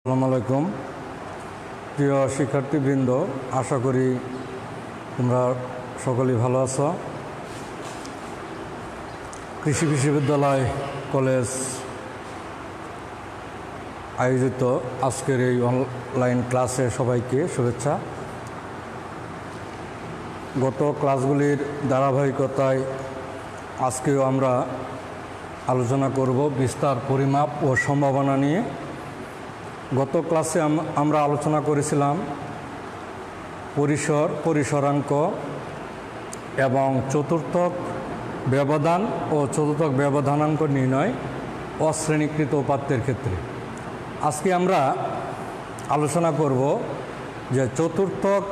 আসসালামু আলাইকুম প্রিয় শিক্ষার্থীবৃন্দ, আশা করি তোমরা সকলেই ভালো আছো। কৃষি বিশ্ববিদ্যালয় কলেজ আয়োজিত আজকের এই অনলাইন ক্লাসে সবাইকে শুভেচ্ছা। গত ক্লাসগুলির ধারাবাহিকতায় আজকেও আমরা আলোচনা করব বিস্তার, পরিমাপ ও সম্ভাবনা নিয়ে। গত ক্লাসে আমরা আলোচনা করেছিলাম পরিসর, পরিসরাঙ্ক এবং চতুর্থক ব্যবধান ও চতুর্থক ব্যবধানাঙ্ক নির্ণয় অশ্রেণীকৃত উপাত্তের ক্ষেত্রে। আজকে আমরা আলোচনা করব যে চতুর্থক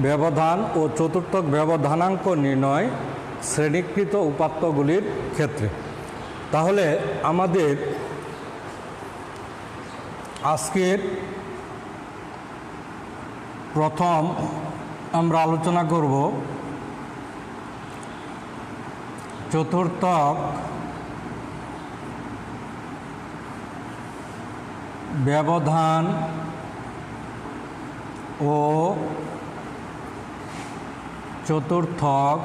ব্যবধান ও চতুর্থক ব্যবধানাঙ্ক নির্ণয় শ্রেণীকৃত উপাত্তগুলির ক্ষেত্রে। তাহলে আমাদের আজকের প্রথম আমরা আলোচনা করব চতুর্থক ব্যবধান ও চতুর্থক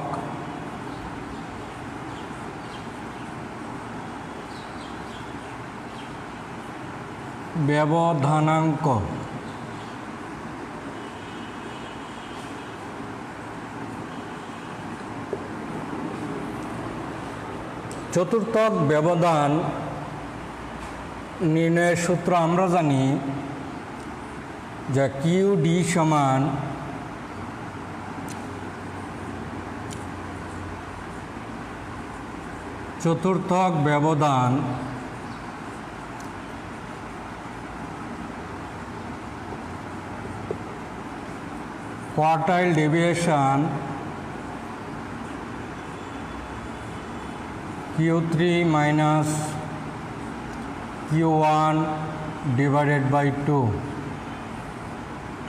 ব্যবধানাঙ্ক। চতুর্থক ব্যবধান নির্ণয়ের সূত্র আমরা জানি যে QD সমান চতুর্থক ব্যবধান quartile deviation Q3 minus Q1 divided by 2।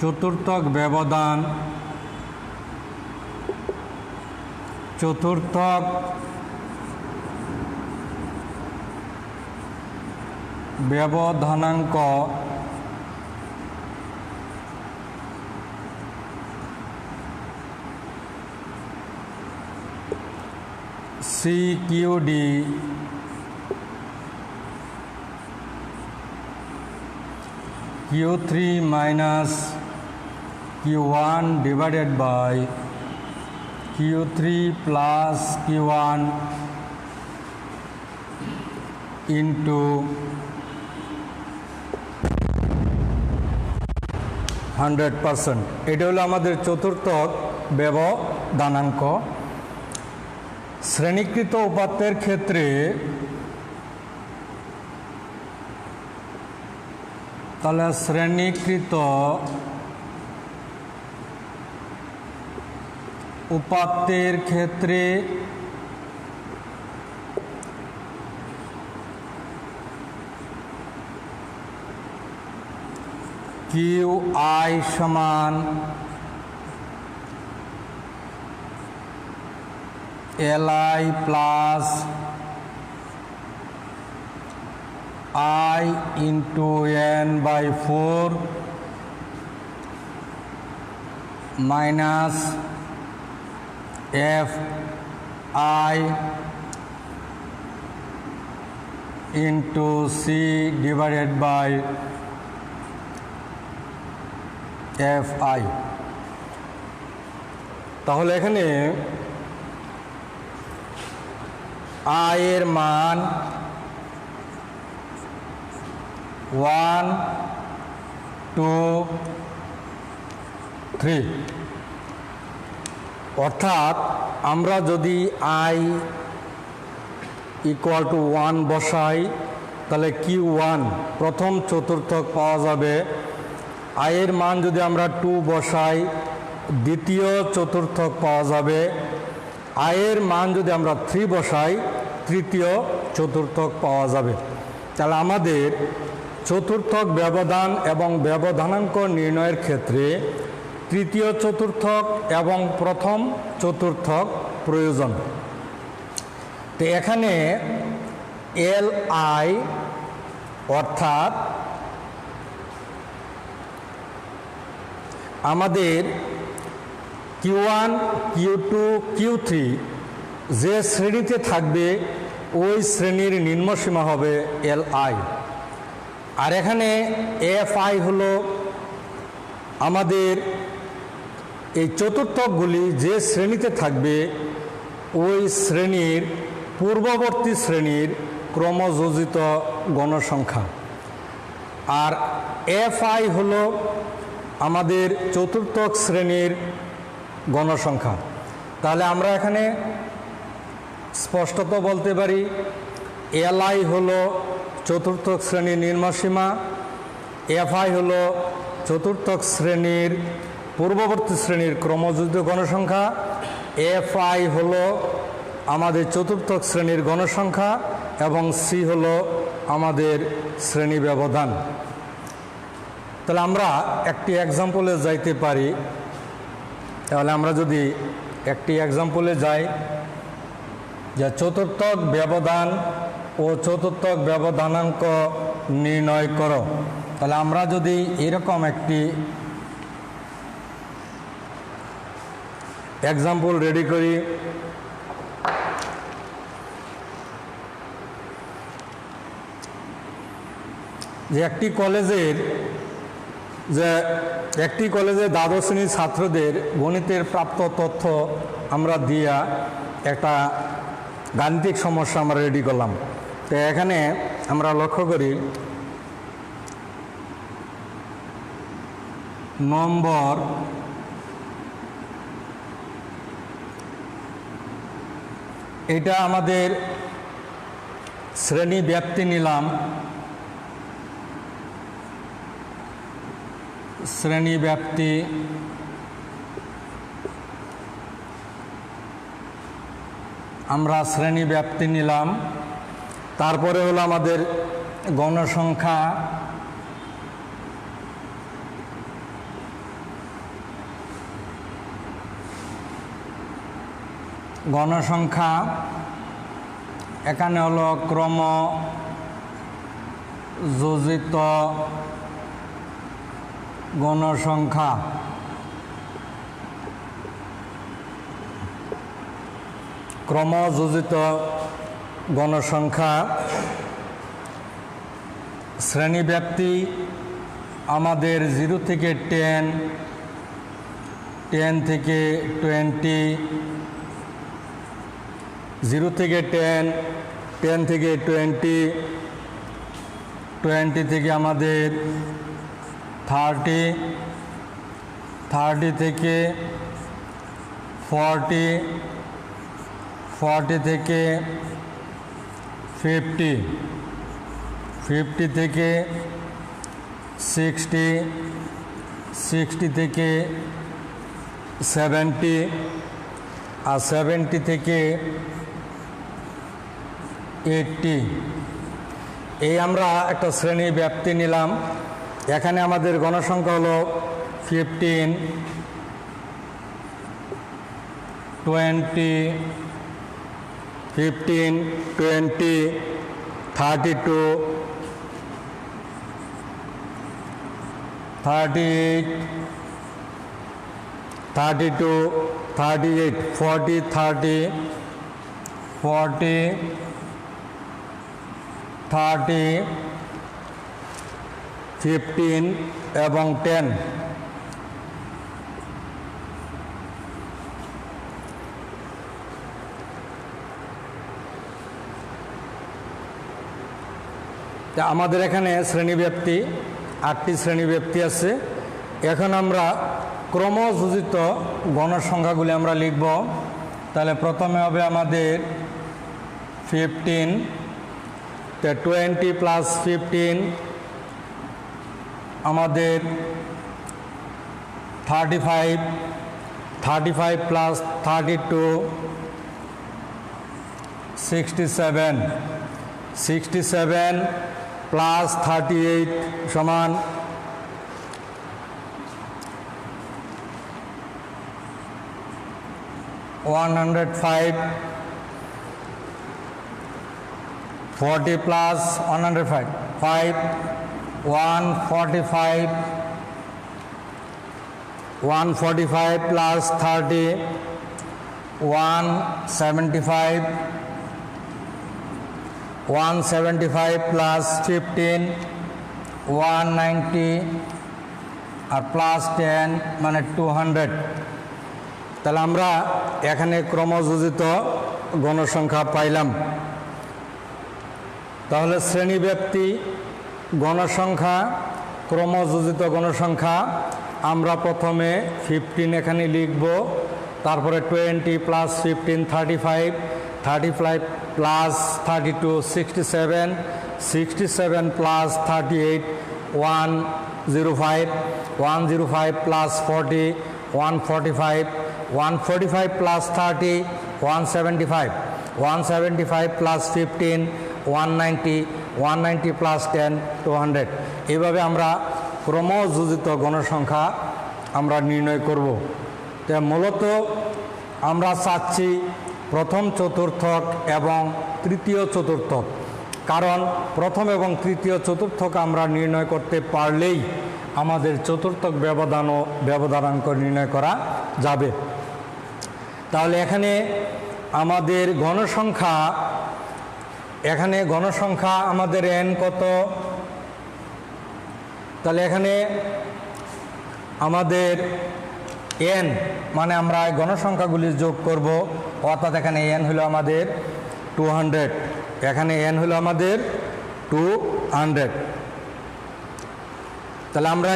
চতুর্থক ব্যবধান, চতুর্থক ব্যবধানাঙ্ক CQD Q3 minus Q1 divided by Q3 plus Q1 into 100%। এটা হলো আমাদের চতুর্থক ব্যবধানাঙ্ক। শ্রেণীকৃত উপাত্তের ক্ষেত্রে তাহলে শ্রেণীকৃত উপাত্তের ক্ষেত্রে QI সমান Li plus I into n by 4 minus Fi into C divided by Fi। তাহলে এখানে I এর মান 1 2 3, অর্থাৎ আমরা যদি I equal to 1 বসাই তাহলে Q1 প্রথম চতুর্থক পাওয়া যাবে। I এর মান যদি আমরা 2 বসাই দ্বিতীয় চতুর্থক পাওয়া যাবে। I এর মান যদি আমরা 3 বসাই তৃতীয় চতুর্থক পাওয়া যাবে। তাহলে আমাদের চতুর্থক ব্যবধান এবং ব্যবধানাঙ্ক নির্ণয়ের ক্ষেত্রে তৃতীয় চতুর্থক এবং প্রথম চতুর্থক প্রয়োজন। তো এখানে Li অর্থাৎ আমাদের Q1, Q2, Q3 যে শ্রেণীতে থাকবে ওই শ্রেণীর নিম্নসীমা হবে Li। আর এখানে Fi হলো আমাদের এই চতুর্থকগুলি যে শ্রেণীতে থাকবে ওই শ্রেণীর পূর্ববর্তী শ্রেণীর ক্রমযোজিত গণসংখ্যা। আর Fi হলো আমাদের চতুর্থক শ্রেণীর গণসংখ্যা। তাহলে আমরা এখানে স্পষ্টত বলতে পারি Li হলো চতুর্থক শ্রেণীর নিম্নসীমা, Fi হলো চতুর্থক শ্রেণীর পূর্ববর্তী শ্রেণীর ক্রমযোজিত গণসংখ্যা, Fi হলো আমাদের চতুর্থক শ্রেণীর গণসংখ্যা এবং C হলো আমাদের শ্রেণী ব্যবধান। তাহলে আমরা একটি এক্সাম্পলে যাইতে পারি। তাহলে আমরা যদি একটি এক্সাম্পলে যাই যে চতুর্থক ব্যবধান ও চতুর্থক ব্যবধানাঙ্ক নির্ণয় করো, তাহলে আমরা যদি এরকম একটি এক্সাম্পল রেডি করি, যে একটি কলেজের দ্বাদশ শ্রেণীর ছাত্রদের গণিতের প্রাপ্ত তথ্য আমরা দিয়া একটা গাণিতিক সমস্যা আমরা রেডি করলাম। তো এখানে আমরা লক্ষ্য করি নম্বর এটা আমাদের শ্রেণী ব্যাপ্তি নিলাম, শ্রেণী ব্যাপ্তি আমরা শ্রেণী ব্যাপ্তি নিলাম। তারপরে হলো আমাদের গণসংখ্যা, গণসংখ্যা এখানে হলো ক্রমযোজিত গণসংখ্যা। ক্রমযোজিত গণসংখ্যা শ্রেণীব্যাপ্তি আমাদের 0 থেকে 10, 10 থেকে 20, 0 থেকে 10, 10 থেকে 20, 20 থেকে আমাদের 30, 30 থেকে 40, 40 থেকে 50, 50 থেকে 60, 60 থেকে 70, আর 70 থেকে 80। এই আমরা একটা শ্রেণী ব্যাপ্তি নিলাম। এখানে আমাদের গণসংখ্যা হলো 15, 20, 15, 20, 32, 38, 32, 38, 40, 30, 40, 30, 15 এবং 10। আমাদের এখানে শ্রেণীব্যাপ্তি 8টি শ্রেণীব্যাপ্তি আছে। এখন আমরা ক্রমযোজিত গণসংখ্যাগুলি আমরা লিখব। তাহলে প্রথমে হবে আমাদের 15, 20 প্লাস 15 আমাদের 35, 35 প্লাস 32 67, 67 প্লাস 38 সমান 105, 40 plus 105, 5, 145, 145 plus 30, 175, 175 plus 15, 190 আর প্লাস 10 মানে 200। তাহলে আমরা এখানে ক্রমযোজিত গণসংখ্যা পাইলাম। তাহলে শ্রেণীব্যাপ্তি গণসংখ্যা, ক্রমযোজিত গণসংখ্যা আমরা প্রথমে 15 এখানে লিখব, তারপরে 20 plus 15 35, 35 plus 32 67, 67 plus 38 105, 105 plus 40 145, 145 plus 30 175, 175 plus 15 190, 190 plus 10 200। এইভাবে আমরা ক্রমযোজিত গণসংখ্যা আমরা নির্ণয় করব। তো মূলত আমরা চাচ্ছি প্রথম চতুর্থক এবং তৃতীয় চতুর্থক, কারণ প্রথম এবং তৃতীয় চতুর্থক আমরা নির্ণয় করতে পারলেই আমাদের চতুর্থক ব্যবধানাঙ্ক নির্ণয় করা যাবে। তাহলে এখানে আমাদের গণসংখ্যা আমাদের n কত? তাহলে এখানে আমাদের n মানে আমরা গণসংখ্যাগুলি যোগ করব, অর্থাৎ এখানে n হলো আমাদের 200, এখানে n হলো আমাদের 200। তাহলে আমরা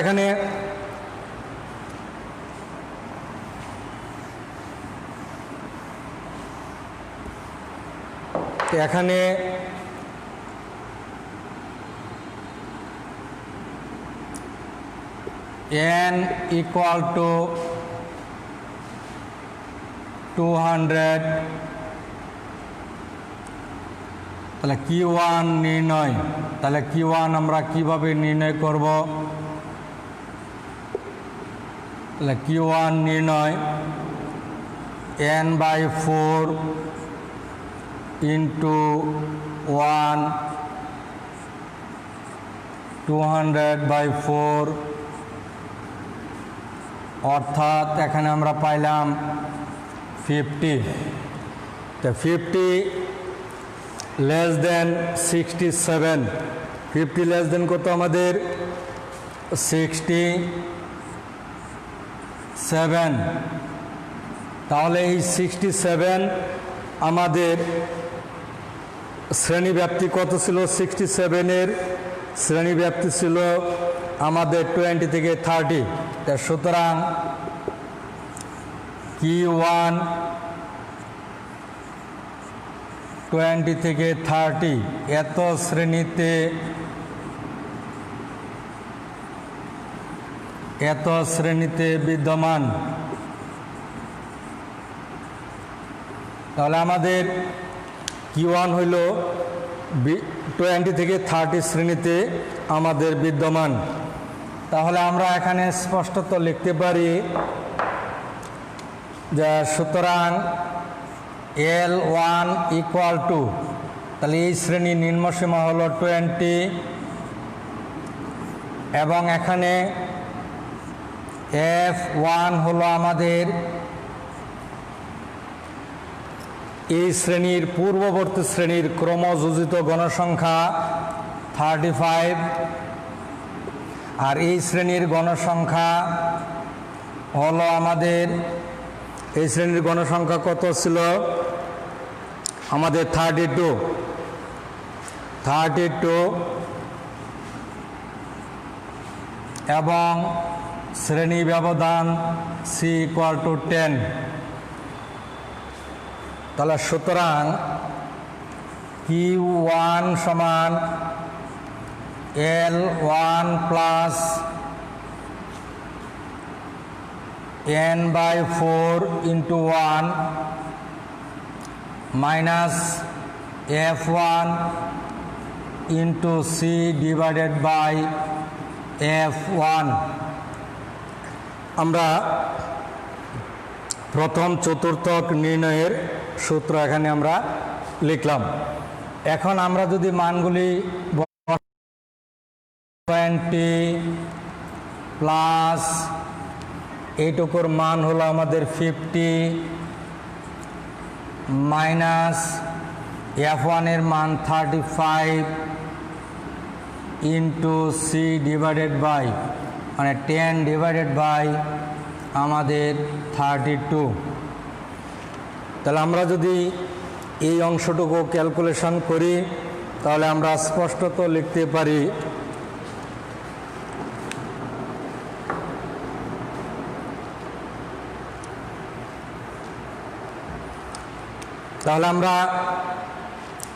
এখানে n equal to 200, তাহলে Q1 নির্ণয়। তাহলে Q1 আমরা কিভাবে নির্ণয় করব? তাহলে Q1 নির্ণয় n/4 into 1 200/4, অর্থাৎ এখানে আমরা পাইলাম 50। তো 50 লেস দেন 67, 50 লেস দেন কত আমাদের? 67। তাহলে এই 67 আমাদের শ্রেণীব্যাপ্তি কত ছিল? 67-এর শ্রেণীব্যাপ্তি ছিল আমাদের 20 থেকে 30। সুতরাং Q1 20 থেকে 30 এত শ্রেণীতে বিদ্যমান। তাহলে আমাদের Q1 হইল 20 থেকে 30 শ্রেণীতে আমাদের বিদ্যমান। তাহলে আমরা এখানে স্পষ্টত লিখতে পারি যে সুতরাং L1 ইকুয়াল টু, তাহলে এই শ্রেণীর নিম্নসীমা হলো 20 এবং এখানে F1 হলো আমাদের এই শ্রেণীর পূর্ববর্তী শ্রেণীর ক্রমযোজিত গণসংখ্যা 35, আর এই শ্রেণীর গণসংখ্যা হলো আমাদের, এই শ্রেণীর গণসংখ্যা কত ছিল আমাদের? 32 এবং শ্রেণী ব্যবধান C ইকুয়াল টু 10। তাহলে সুতরাং Q1 সমান L1 plus n/4 into 1 minus F1 into C divided by F1। আমরা প্রথম চতুর্থক নির্ণয়ের সূত্র এখানে আমরা লিখলাম। এখন আমরা যদি মানগুলি 20 প্লাস এইটুকুর মান হলো আমাদের 50 মাইনাস F1 এর মান 35 ইন্টু সি ডিভাইডেড বাই মানে 10 ডিভাইডেড বাই আমাদের 32। তাহলে আমরা যদি এই অংশটুকু ক্যালকুলেশন করি তাহলে আমরা স্পষ্টত লিখতে পারি তাহলে আমরা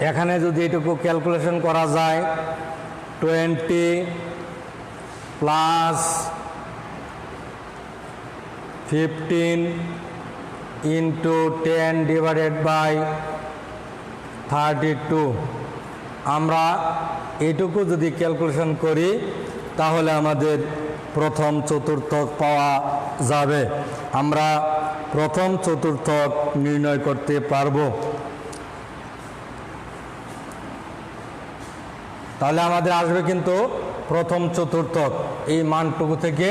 এখানে যদি এটুকু ক্যালকুলেশন করা যায় 20 প্লাস 15 ইন্টু 10 ডিভাইডেড বাই 32 আমরা এটুকু যদি ক্যালকুলেশন করি তাহলে আমাদের প্রথম চতুর্থক পাওয়া যাবে। আমরা প্রথম চতুর্থক নির্ণয় করতে পারবো। তাহলে আমাদের আসবে কিন্তু প্রথম চতুর্থক এই মানটুকু থেকে।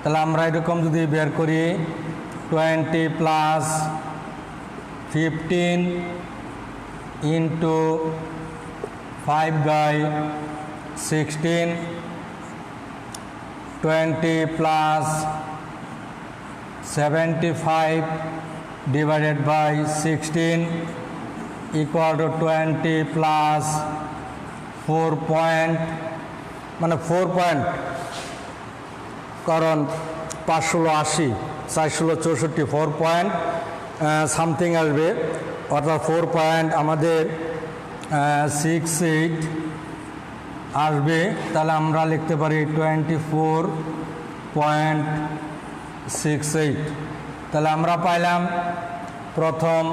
তাহলে আমরা এরকম যদি বের করি 20 plus 15 into 5/16 20 plus 75 divided by 16 equal to 20 plus 4 point মানে 4 পয়েন্ট, কারণ 5 ষোলো 80, 4 ষোলো 64, 4 পয়েন্ট সামথিং আসবে, অর্থাৎ 4 পয়েন্ট আমাদের 68 আসবে। তাহলে আমরা লিখতে পারি 24.68। তাহলে আমরা পাইলাম প্রথম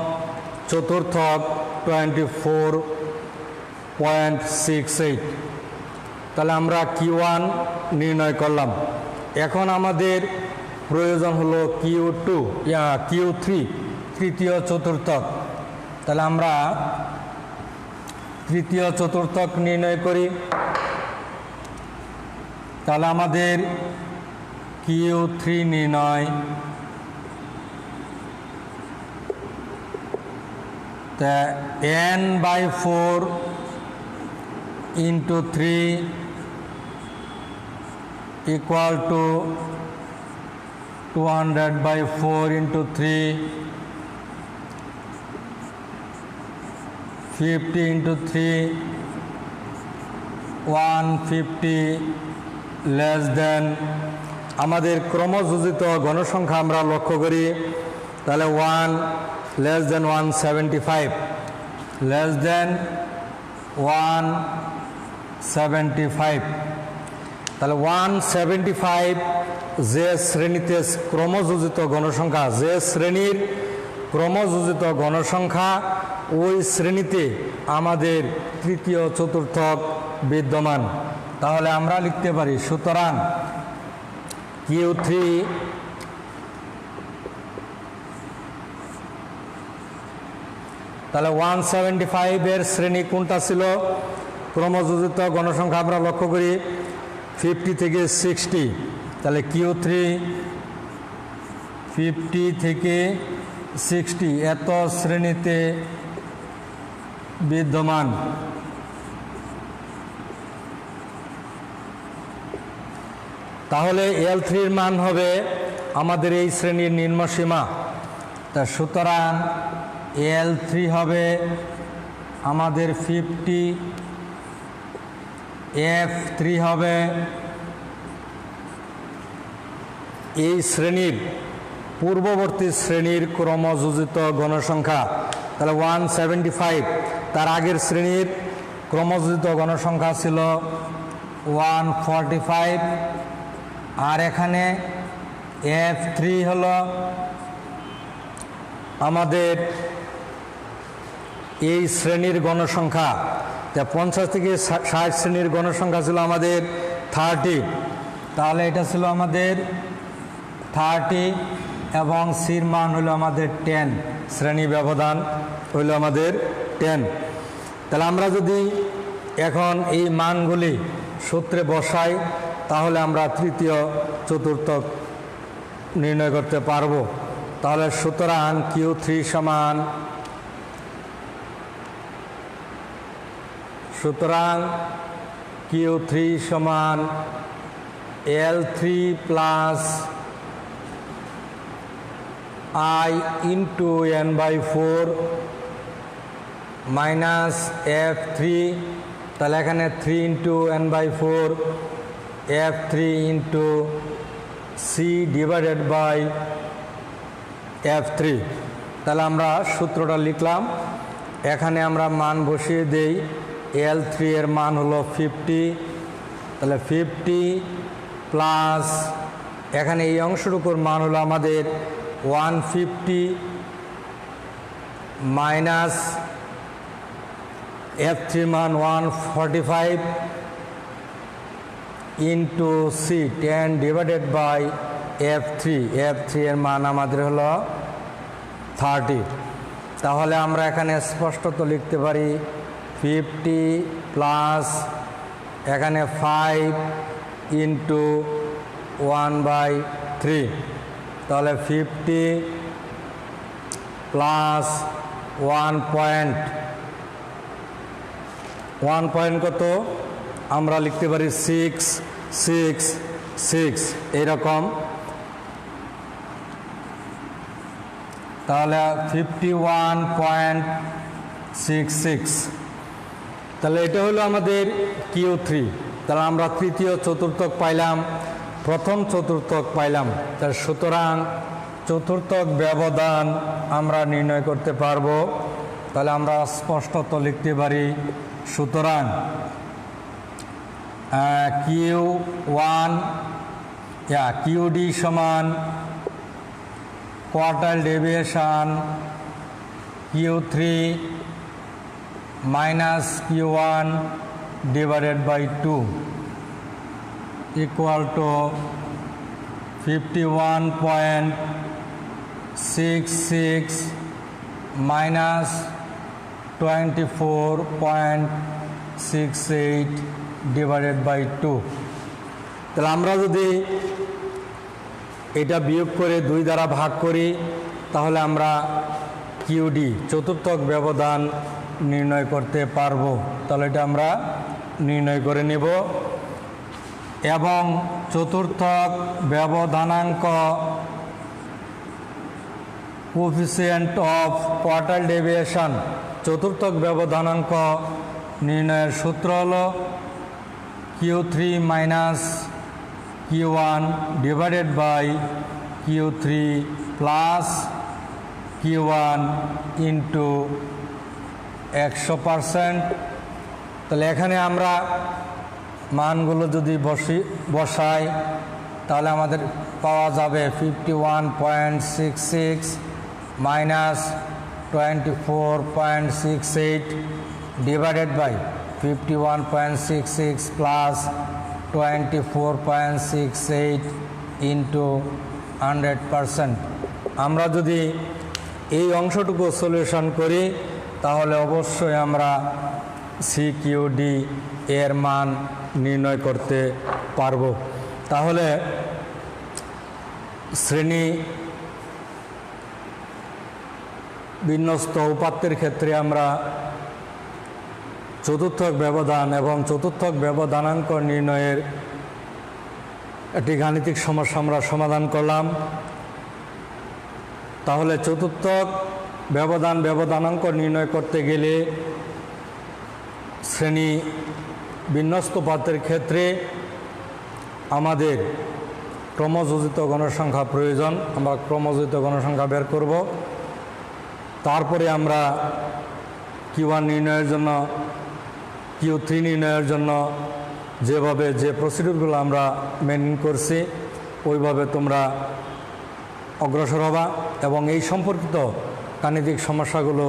চতুর্থক 24.68। তাহলে আমরা Q1 নির্ণয় করলাম। এখন আমাদের প্রয়োজন হলো Q3 তৃতীয় চতুর্থক। তাহলে আমরা তৃতীয় চতুর্থক নির্ণয় করি। তাহলে আমাদের Q3 নির্ণয় তা n/4 into 3 equal to 200/4 into 3 50 into 3 150 less than আমাদের ক্রমযোজিত গণসংখ্যা আমরা লক্ষ্য করি। তাহলে 1 লেস দেন 175 লেস দেন 175। তাহলে 175 যে শ্রেণীতে ক্রমযোজিত গণসংখ্যা, যে শ্রেণীর ক্রমযোজিত গণসংখ্যা ওই শ্রেণীতে আমাদের তৃতীয় চতুর্থক বিদ্যমান। তাহলে আমরা লিখতে পারি সুতরাং Q3 তাহলে 175 এর শ্রেণী কোনটা ছিল? ক্রমযোজিত গণসংখ্যা আমরা লক্ষ্য করি 50 থেকে 60। তাহলে Q3 50 থেকে 60 এত শ্রেণীতে বিদ্যমান। তাহলে L3 এর মান হবে আমাদের এই শ্রেণীর নিম্নসীমা। তা সুতরাং L3 হবে আমাদের 50, F3 হবে এই শ্রেণীর পূর্ববর্তী শ্রেণীর ক্রমযোজিত গণসংখ্যা। তাহলে 175 তার আগের শ্রেণীর ক্রমযোজিত গণসংখ্যা ছিল 145, আর এখানে F3 হলো আমাদের এই শ্রেণীর গণসংখ্যা। 50 থেকে 60 শ্রেণীর গণসংখ্যা ছিল আমাদের 30। তাহলে এটা ছিল আমাদের 30 এবং সির মান হলো আমাদের 10, শ্রেণী ব্যবধান হইল আমাদের 10। তাহলে আমরা যদি এখন এই মানগুলি সূত্রে বসাই তাহলে আমরা তৃতীয় চতুর্থক নির্ণয় করতে পারবো। তাহলে সুতরাং Q3 সমান L3 plus I into n/4 minus F3, তাহলে এখানে 3 into n/4 F3 into C divided by F3। তাহলে আমরা সূত্রটা লিখলাম, এখানে আমরা মান বসিয়ে দেই। L3 এর মান হলো 50, তাহলে 50 প্লাস এখানে এই অংশটুকুর মান হলো আমাদের 150 মাইনাস F3 মান 145 into C 10 divided by F3 এর মান আমাদের হলো 30। তাহলে আমরা এখানে স্পষ্টত লিখতে পারি 50 প্লাস এখানে 5 ইন্টু 1/3, তাহলে 50 প্লাস 1 পয়েন্ট কত আমরা লিখতে পারি 666 এইরকম। তাহলে 51.66, তাহলে এটা হলো আমাদের Q3। তাহলে আমরা তৃতীয় চতুর্থক পাইলাম, প্রথম চতুর্থক পাইলাম। তার সুতরাং চতুর্থক ব্যবধান আমরা নির্ণয় করতে পারবো। তাহলে আমরা স্পষ্টত লিখতে পারি সুতরাং QD সমান quartile deviation Q3 minus Q1 divided by 2 equal to 51.66 minus 24.68 divided by 2। তাহলে আমরা যদি এটা বিয়োগ করে 2 দ্বারা ভাগ করি, তাহলে আমরা QD চতুর্থক ব্যবধান নির্ণয় করতে পারবো। তাহলে এটা আমরা নির্ণয় করে নেব। এবং চতুর্থক ব্যবধানাঙ্ক কোএফিসিয়েন্ট অফ কোয়ার্টাইল ডেভিয়েশন, চতুর্থক ব্যবধানাঙ্ক নির্ণয়ের সূত্র হলো Q3 minus Q1 divided by Q3 plus Q1 into 100%। তাহলে এখানে আমরা মানগুলো যদি বসাই, তাহলে আমাদের পাওয়া যাবে 51.66 minus 24.68 divided by 51.66 plus 24.68 into 100%। আমরা যদি এই অংশটুকু সলিউশন করি, তাহলে অবশ্যই আমরা CQD এর মান নির্ণয় করতে পারব। তাহলে শ্রেণী বিন্যস্ত উপাত্তের ক্ষেত্রে আমরা চতুর্থক ব্যবধান এবং চতুর্থক ব্যবধানাঙ্ক নির্ণয়ের একটি গাণিতিক সমস্যা আমরা সমাধান করলাম। তাহলে চতুর্থক ব্যবধানাঙ্ক নির্ণয় করতে গেলে শ্রেণী বিন্যস্ত উপাত্তের ক্ষেত্রে আমাদের ক্রমযোজিত গণসংখ্যা প্রয়োজন। আমরা ক্রমযোজিত গণসংখ্যা বের করব। তারপরে আমরা Q1 নির্ণয়ের জন্য, Q3 নির্ণয়ের জন্য যেভাবে যে প্রসিডিউরগুলো আমরা মেনটেন করছি, ওইভাবে তোমরা অগ্রসর হবা এবং এই সম্পর্কিত গাণিতিক সমস্যাগুলো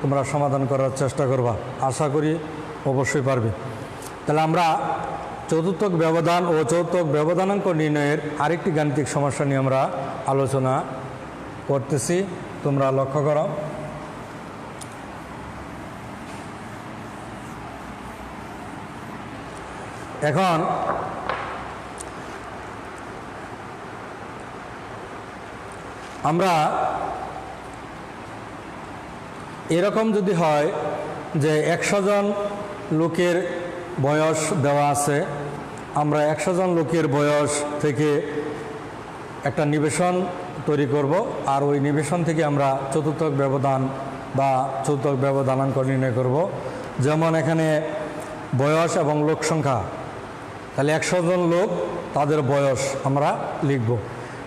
তোমরা সমাধান করার চেষ্টা করবা। আশা করি অবশ্যই পারবে। তাহলে আমরা চতুর্থক ব্যবধান ও চতুর্থক ব্যবধানাঙ্ক নির্ণয়ের আরেকটি গাণিতিক সমস্যা নিয়ে আমরা আলোচনা করতেছি, তোমরা লক্ষ্য করো। এখন আমরা এরকম যদি হয় যে 100 জন লোকের বয়স দেওয়া আছে, আমরা 100 জন লোকের বয়স থেকে একটা নিবেশন তৈরি করব, আর ওই নিবেশন থেকে আমরা চতুর্থক ব্যবধান বা চতুর্থক ব্যবধানাঙ্ক নির্ণয় করব। যেমন এখানে বয়স এবং লোক সংখ্যা, তাহলে 100 জন লোক, তাদের বয়স আমরা লিখব।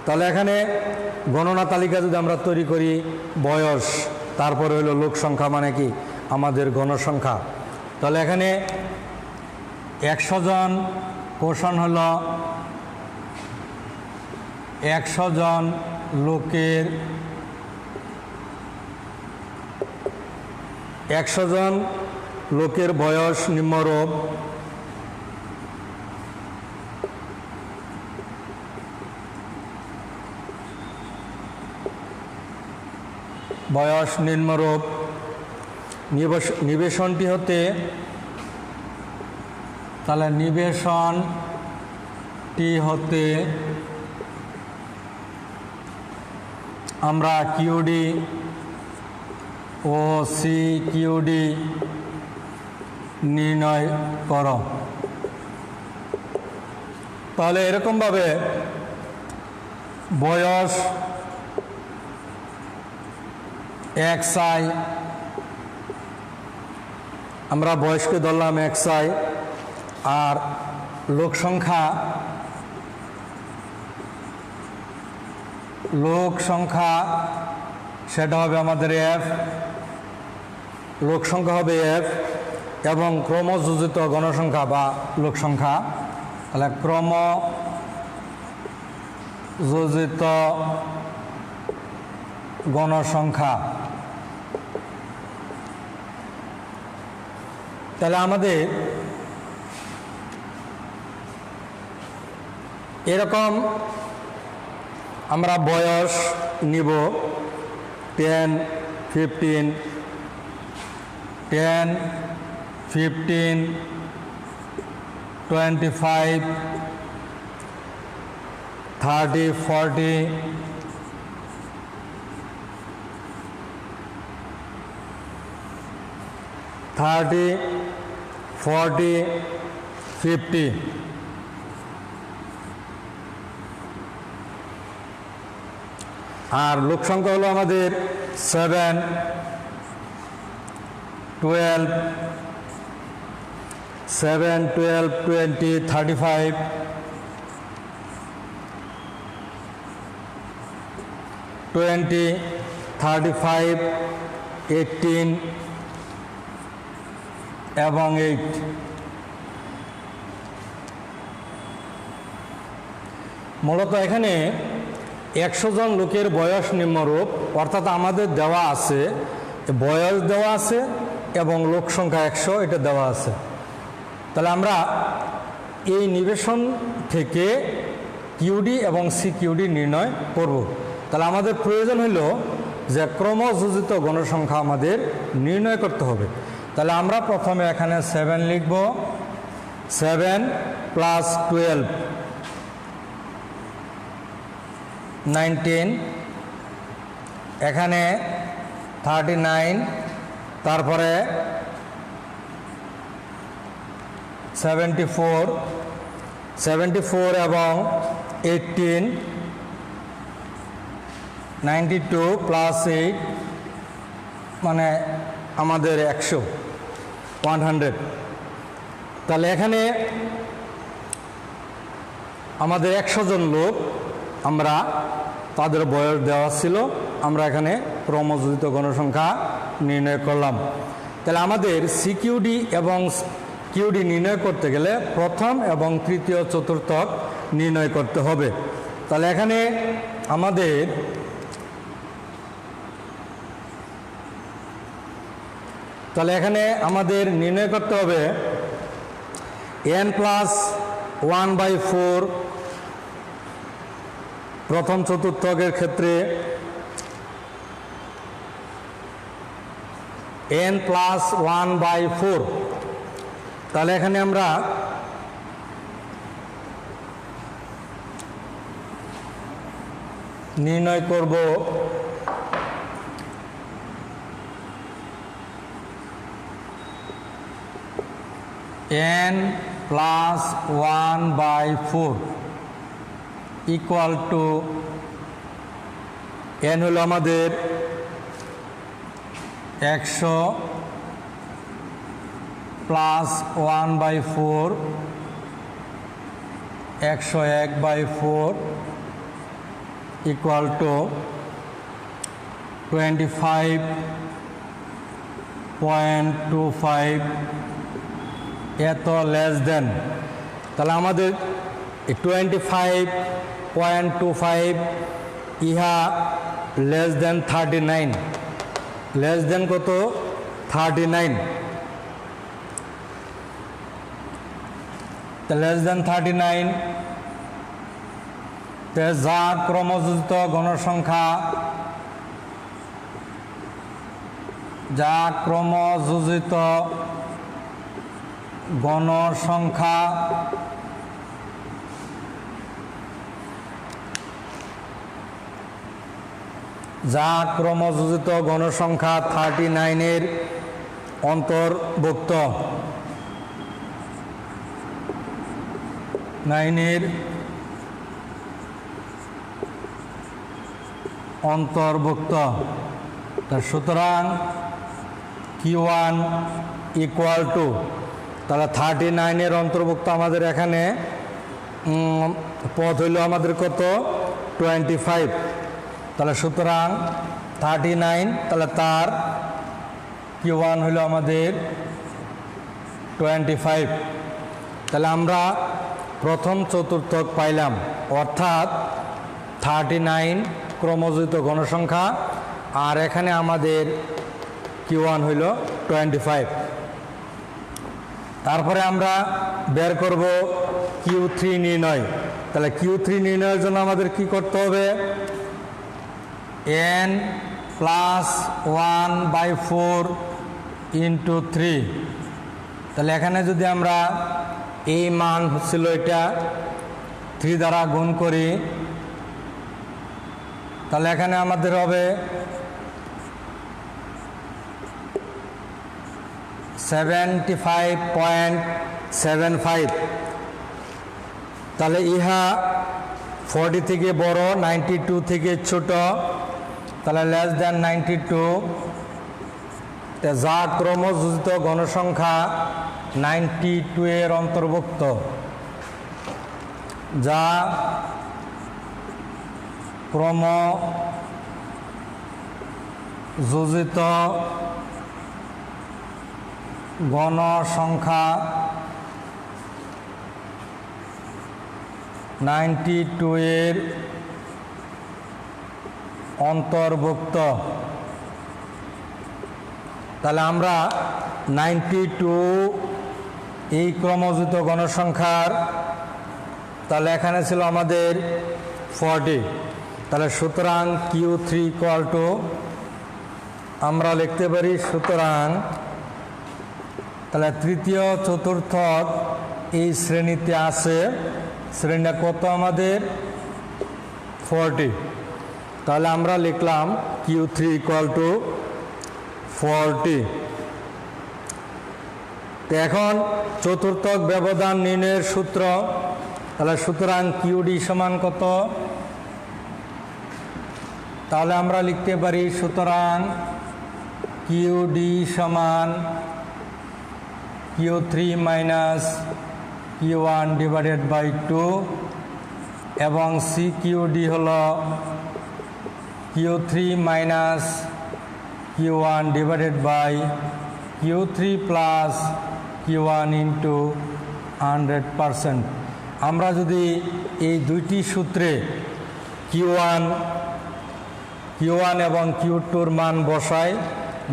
তাহলে এখানে গণনা তালিকা যদি আমরা তৈরি করি, বয়স তারপরে হলো লোক সংখ্যা মানে কি আমাদের গণসংখ্যা। তাহলে এখানে 100 জন কোষণ হলো 100 জন লোকের 100 জন লোকের বয়স নিম্নরূপ। বয়স নিম্নরূপ। নিবেশনটি হতে, তাহলে নিবেশনটি হতে আমরা কিউডি ও সি কিউডি নির্ণয় কর। তাহলে এরকমভাবে বয়স XI, আমরা বয়সকে ধরলাম XI, আর লোক সংখ্যা সেটা হবে আমাদের F, লোক সংখ্যা হবে F, এবং ক্রমযোজিত গণসংখ্যা বা লোক সংখ্যা, তাহলে ক্রমযোজিত গণসংখ্যা। তাহলে আমাদের এরকম আমরা বয়স নিব 10, 15, 25, 30, 40, 50, আর লোক সংখ্যা হলো আমাদের 7, 12, 20, 35, 20, 35, 18 এবং 8। মূলত এখানে 100 জন লোকের বয়স নিম্নরূপ, অর্থাৎ আমাদের দেওয়া আছে, বয়স দেওয়া আছে এবং লোক সংখ্যা 100 এটা দেওয়া আছে। তাহলে আমরা এই নিবেশন থেকে কিউডি এবং সিকিউডি নির্ণয় করব। তাহলে আমাদের প্রয়োজন হইল যে ক্রমযোজিত গণসংখ্যা আমাদের নির্ণয় করতে হবে। তাহলে আমরা প্রথমে এখানে 7 লিখব, 7 + 12, 19, এখানে 39, তারপরে 74 এবং 18, 92 + 8 মানে আমাদের 100। তাহলে এখানে আমাদের 100 জন লোক, আমরা তাদের বয়স দেওয়া ছিল, আমরা এখানে ক্রমযোজিত গণসংখ্যা নির্ণয় করলাম। তাহলে আমাদের সিকিউডি এবং কিউডি নির্ণয় করতে গেলে প্রথম এবং তৃতীয় চতুর্থক নির্ণয় করতে হবে। তাহলে এখানে আমাদের নির্ণয় করতে হবে n+1/4 প্রথম চতুর্থকের ক্ষেত্রে, n+1/4। তাহলে এখানে আমরা নির্ণয় করব n plus 1/4 equal to n হলো আমাদের 100 প্লাস 1/4 101/4 ইকুয়াল টু 25.25 এত লেস দেন, তাহলে আমাদের 25.25 ইহা লেস দেন 39, লেস দেন কত 39, লেস দেন 39 যা ক্রমযোজিত গণসংখ্যা, যা ক্রমযোজিত গণসংখ্যা যা ক্রমযোজিত গণসংখ্যা 39 অন্তর্ভুক্ত, 9 অন্তর্ভুক্ত। সুতরাং Q1 ইকুয়াল টু, তাহলে 39 অন্তর্ভুক্ত আমাদের এখানে পদ হইল আমাদের কত 25, তাহলে সুতরাং 39, তাহলে তার Q1 হইল আমাদের 25। তাহলে আমরা প্রথম চতুর্থক পাইলাম, অর্থাৎ 39 ক্রমযোজিত গণসংখ্যা, আর এখানে আমাদের Q1 হইল 25। তারপরে আমরা বের করব Q3 নির্ণয়। তাহলে Q3 নির্ণয়ের জন্য আমাদের কি করতে হবে, n প্লাস 1/4 ইন্টু 3। তাহলে এখানে যদি আমরা এই মান ছিল এটা 3 দ্বারা গুণ করি, তাহলে এখানে আমাদের হবে 75.75। তাহলে ইহা 40 থেকে বড়, 92 থেকে ছোট, তাহলে লেস দেন 92। যা ক্রমযোজিত গণসংখ্যা 92 এর অন্তর্ভুক্ত, যা ক্রমযোজিত গণসংখ্যা 92 এর অন্তর্ভুক্ত। তাহলে আমরা 92 এই ক্রমযোজিত গণসংখ্যার, তাহলে এখানে ছিল আমাদের 40, তাহলে সুতরাং Q3 ইকুয়াল টু আমরা লিখতে পারি, সুতরাং তাহলে তৃতীয় চতুর্থক এই শ্রেণীতে আছে, শ্রেণীটা কত আমাদের 40, তাহলে আমরা লিখলাম Q3 ইকুয়াল টু 40। তো এখন চতুর্থক ব্যবধান নির্ণয়ের সূত্র, তাহলে সুতরাং QD সমান কত, তাহলে আমরা লিখতে পারি সুতরাং QD সমান Q3 minus Q1 divided by 2, এবং CQD হল Q3 minus Q1 divided by Q3 plus Q1 into 100%। আমরা যদি এই দুইটি সূত্রে Q1 এবং Q2-র মান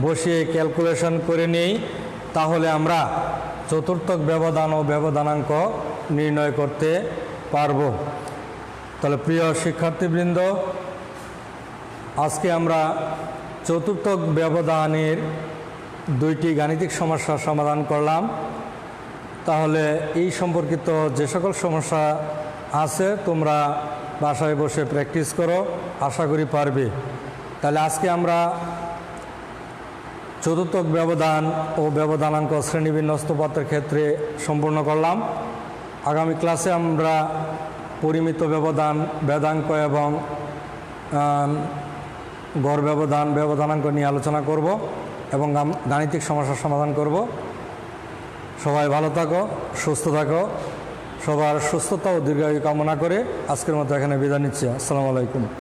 বসিয়ে ক্যালকুলেশন করে নেই, তাহলে আমরা চতুর্থক ব্যবধান ও ব্যবধানাঙ্ক নির্ণয় করতে পারব। তাহলে প্রিয় শিক্ষার্থীবৃন্দ, আজকে আমরা চতুর্থক ব্যবধানের দুইটি গাণিতিক সমস্যার সমাধান করলাম। তাহলে এই সম্পর্কিত যে সকল সমস্যা আছে তোমরা বাসায় বসে প্র্যাকটিস করো, আশা করি পারবে। তাহলে আজকে আমরা চতুর্থক ব্যবধান ও ব্যবধানাঙ্ক শ্রেণীবিন্যস্ত পত্রের ক্ষেত্রে সম্পূর্ণ করলাম। আগামী ক্লাসে আমরা পরিমিত ব্যবধান, বেদাঙ্ক এবং গড় ব্যবধান, ব্যবধানাঙ্ক নিয়ে আলোচনা করব এবং গাণিতিক সমস্যার সমাধান করব। সবাই ভালো থাকো, সুস্থ থাকো। সবার সুস্থতা ও দীর্ঘায়ু কামনা করে আজকের মতো এখানে বিদায় নিচ্ছি। আসসালামু আলাইকুম।